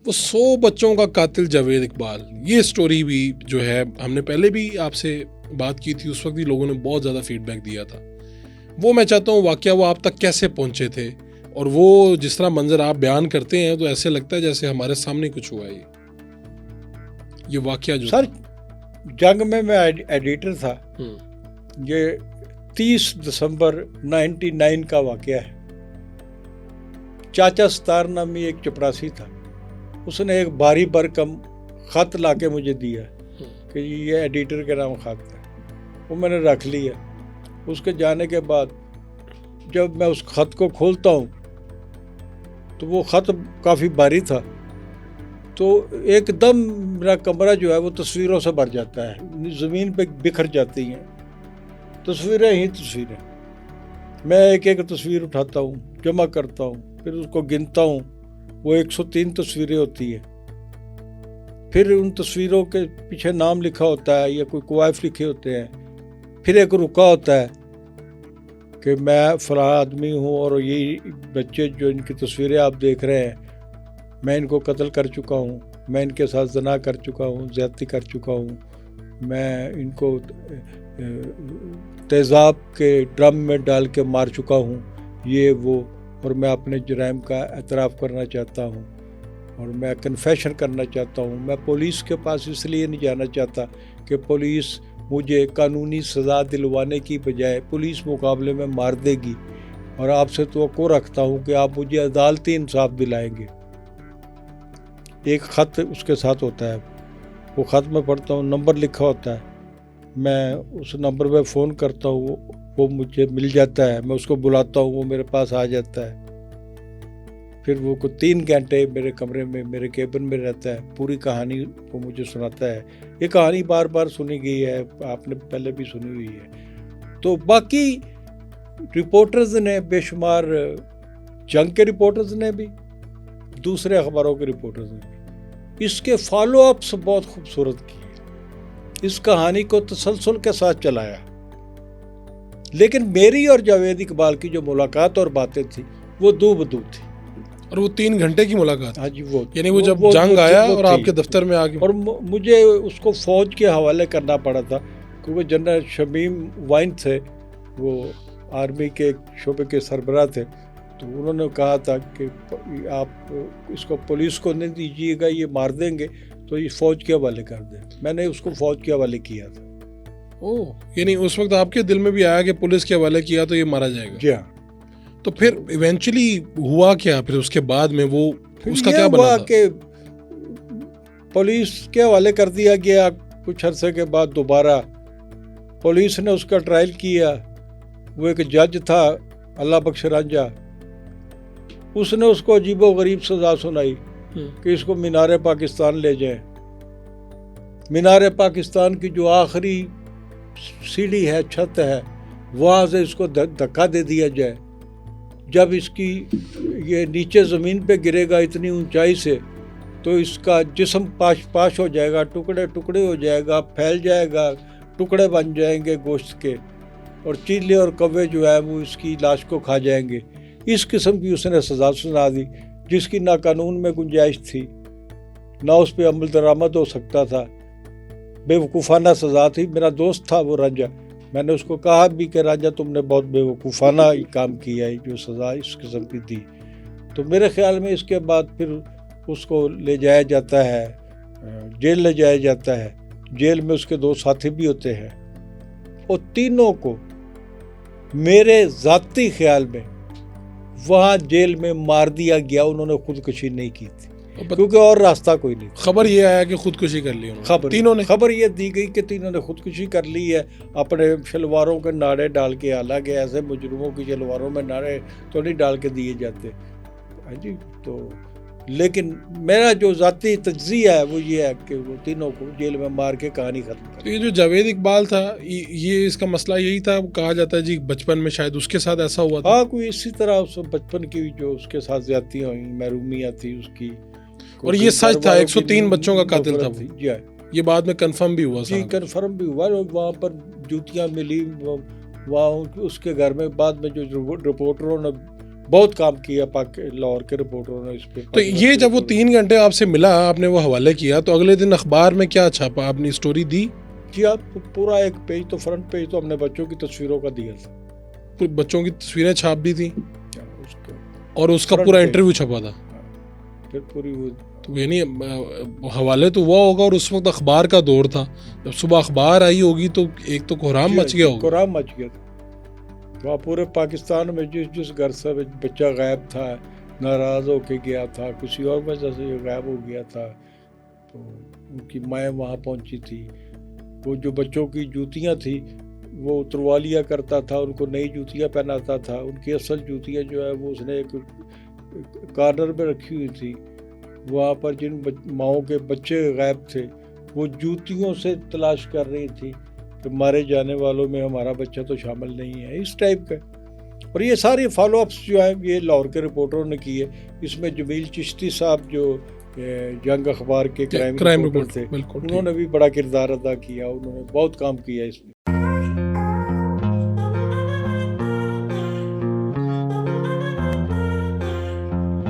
وہ 100 بچوں کا قاتل جاوید اقبال، یہ سٹوری بھی جو ہے ہم نے پہلے بھی آپ سے بات کی تھی، اس وقت بھی لوگوں نے بہت زیادہ فیڈ بیک دیا تھا. وہ میں چاہتا ہوں واقعہ وہ آپ تک کیسے پہنچے تھے، اور وہ جس طرح منظر آپ بیان کرتے ہیں تو ایسے لگتا ہے جیسے ہمارے سامنے کچھ ہوا ہے. یہ واقعہ جو سر جنگ میں ایڈیٹر تھا. یہ 30 دسمبر 99 کا واقعہ ہے. چاچا ستار نامی ایک چپڑاسی تھا، اس نے ایک بھاری برکم خط لا کے مجھے دیا کہ یہ ایڈیٹر کے نام خط ہے. وہ میں نے رکھ لیا. اس کے جانے کے بعد جب میں اس خط کو کھولتا ہوں تو وہ خط کافی بھاری تھا، تو ایک دم میرا کمرہ جو ہے وہ تصویروں سے بھر جاتا ہے، زمین پہ بکھر جاتی ہیں تصویریں ہی تصویریں. میں ایک ایک تصویر اٹھاتا ہوں، جمع کرتا ہوں، پھر اس کو گنتا ہوں. وہ 103 تصویریں ہوتی ہیں. پھر ان تصویروں کے پیچھے نام لکھا ہوتا ہے یا کوئی کوائف لکھے ہوتے ہیں. پھر ایک رکا ہوتا ہے کہ میں فلاں آدمی ہوں اور یہ بچے جو ان کی تصویریں آپ دیکھ رہے ہیں میں ان کو قتل کر چکا ہوں، میں ان کے ساتھ زنا کر چکا ہوں، زیادتی کر چکا ہوں، میں ان کو تیزاب کے ڈرم میں ڈال کے مار چکا ہوں، یہ وہ، اور میں اپنے جرائم کا اعتراف کرنا چاہتا ہوں اور میں کنفیشن کرنا چاہتا ہوں. میں پولیس کے پاس اس لیے نہیں جانا چاہتا کہ پولیس مجھے قانونی سزا دلوانے کی بجائے پولیس مقابلے میں مار دے گی، اور آپ سے توقع رکھتا ہوں کہ آپ مجھے عدالتی انصاف دلائیں گے. ایک خط اس کے ساتھ ہوتا ہے، وہ خط میں پڑھتا ہوں، نمبر لکھا ہوتا ہے. میں اس نمبر پہ فون کرتا ہوں، وہ مجھے مل جاتا ہے. میں اس کو بلاتا ہوں، وہ میرے پاس آ جاتا ہے. پھر وہ 3 گھنٹے میرے کمرے میں میرے کیبن میں رہتا ہے، پوری کہانی کو مجھے سناتا ہے. یہ کہانی بار بار سنی گئی ہے، آپ نے پہلے بھی سنی ہوئی ہے. تو باقی رپورٹرز نے بے شمار، جنگ کے رپورٹرز نے بھی، دوسرے اخباروں کے رپورٹرز نے بھی اس کے فالو اپس بہت خوبصورت کیے، اس کہانی کو تسلسل کے ساتھ چلایا. لیکن میری اور جاوید اقبال کی جو ملاقات اور باتیں تھیں وہ دو بدو تھی. اور وہ 3 گھنٹے کی ملاقات. ہاں جی، وہ یعنی وہ جب جنگ آیا اور آپ کے دفتر میں آ گیا. اور مجھے اس کو فوج کے حوالے کرنا پڑا تھا کیونکہ جنرل شمیم وائن تھے، وہ آرمی کے ایک شعبے کے سربراہ تھے. تو انہوں نے کہا تھا کہ آپ اس کو پولیس کو نہیں دیجیے گا، یہ مار دیں گے، تو یہ فوج کے حوالے کر دیں. میں نے اس کو فوج کے حوالے کیا تھا. یعنی اس وقت آپ کے دل میں بھی آیا کہ پولیس کے حوالے کیا تو یہ مارا جائے گا. جی ہاں. تو پھر ایونچولی ہوا کیا پھر اس کے بعد میں؟ وہ اس کا کیا بنا تھا؟ کہ پولیس کے حوالے کر دیا گیا. کچھ عرصے کے بعد دوبارہ پولیس نے اس کا ٹرائل کیا. وہ ایک جج تھا اللہ بخش رانجھا، اس نے اس کو عجیب و غریب سزا سنائی کہ اس کو مینار پاکستان لے جائیں. مینار پاکستان کی جو آخری سیڑھی ہے، چھت ہے، وہاں سے اس کو دھکا دے دیا جائے. جب اس کی یہ نیچے زمین پہ گرے گا اتنی اونچائی سے تو اس کا جسم پاش ہو جائے گا، ٹکڑے ٹکڑے ہو جائے گا، پھیل جائے گا، ٹکڑے بن جائیں گے گوشت کے، اور چیلے اور کوے جو ہے وہ اس کی لاش کو کھا جائیں گے. اس قسم کی اس نے سزا سنا دی جس کی نہ قانون میں گنجائش تھی، نہ اس پہ عمل درآمد ہو سکتا تھا. بے وقوفانہ سزا تھی. میرا دوست تھا وہ رانجھا، میں نے اس کو کہا بھی کہ رانجھا تم نے بہت بے وقوفانہ کام کیا ہے جو سزا اس قسم کی دی. تو میرے خیال میں اس کے بعد پھر اس کو لے جایا جاتا ہے، جیل لے جایا جاتا ہے. جیل میں اس کے 2 ساتھی بھی ہوتے ہیں، اور تینوں کو میرے ذاتی خیال میں وہاں جیل میں مار دیا گیا. انہوں نے خودکشی نہیں کی تھی کیونکہ اور راستہ کوئی نہیں. خبر یہ آیا کہ خودکشی کر لی تینوں نے. خبر یہ دی گئی کہ تینوں نے خودکشی کر لی ہے. اپنے شلواروں کے ناڑے ڈال کے، حالانکہ ایسے مجرموں کی شلواروں میں ناڑے تو نہیں ڈال کے دیے جاتے جی. تو لیکن میرا جو ذاتی تجزیہ ہے وہ یہ ہے کہ وہ تینوں کو جیل میں مار کے کہانی ختم کر. تو یہ جو جاوید اقبال تھا، یہ اس کا مسئلہ یہی تھا، کہا جاتا ہے جی بچپن میں شاید اس کے ساتھ ایسا ہوا تھا. ہاں، کوئی اسی طرح اس بچپن کی جو اس کے ساتھ زیادتیاں ہوئیں، محرومیاں تھی اس کی. اور یہ سچ تھا 103 بچوں کا قاتل تھا وہ. جی، یہ بعد میں کنفرم بھی ہوا. جی کنفرم بھی ہوا. وہاں پر جوتیاں ملی وہاں اس کے گھر میں. بعد میں جو رپورٹروں نے بہت کام کیا لاہور کے رپورٹروں نے اس پہ. تو یہ جب وہ 3 گھنٹے آپ سے ملا، آپ نے وہ حوالے کیا، تو اگلے دن اخبار میں کیا چھاپا؟ آپ نے اسٹوری دی؟ جی آپ پورا ایک پیج تو فرنٹ پیج تو ہم نے بچوں کی تصویروں کا دیا تھا. بچوں کی تصویریں چھاپ دی تھیں اس کا اور اس کا پورا انٹرویو چھپا تھا. پھر پوری وہ تو یعنی حوالے تو وہ ہوگا، اور اس وقت اخبار کا دور تھا. جب صبح اخبار آئی ہوگی تو ایک تو کوہرام مچ گیا ہوگا. کوہرام مچ گیا تھا وہاں پورے پاکستان میں. جس گھر سے بچہ غائب تھا، ناراض ہو کے گیا تھا، کسی اور وجہ سے غائب ہو گیا تھا، تو ان کی مائیں وہاں پہنچی تھی. وہ جو بچوں کی جوتیاں تھی وہ اتروا لیا کرتا تھا، ان کو نئی جوتیاں پہناتا تھا. ان کی اصل جوتیاں جو ہے وہ اس نے ایک کارنر میں رکھی ہوئی تھی. وہاں پر جن ماؤں کے بچے غائب تھے وہ جوتیوں سے تلاش کر رہی تھی کہ مارے جانے والوں میں ہمارا بچہ تو شامل نہیں ہے، اس ٹائپ کا. اور یہ ساری فالو اپس جو ہیں یہ لاہور کے رپورٹروں نے کی ہے. اس میں جمیل چشتی صاحب جو جنگ اخبار کے کرائم رپورٹر تھے، انہوں نے بھی بڑا کردار ادا کیا. انہوں نے بہت کام کیا اس میں.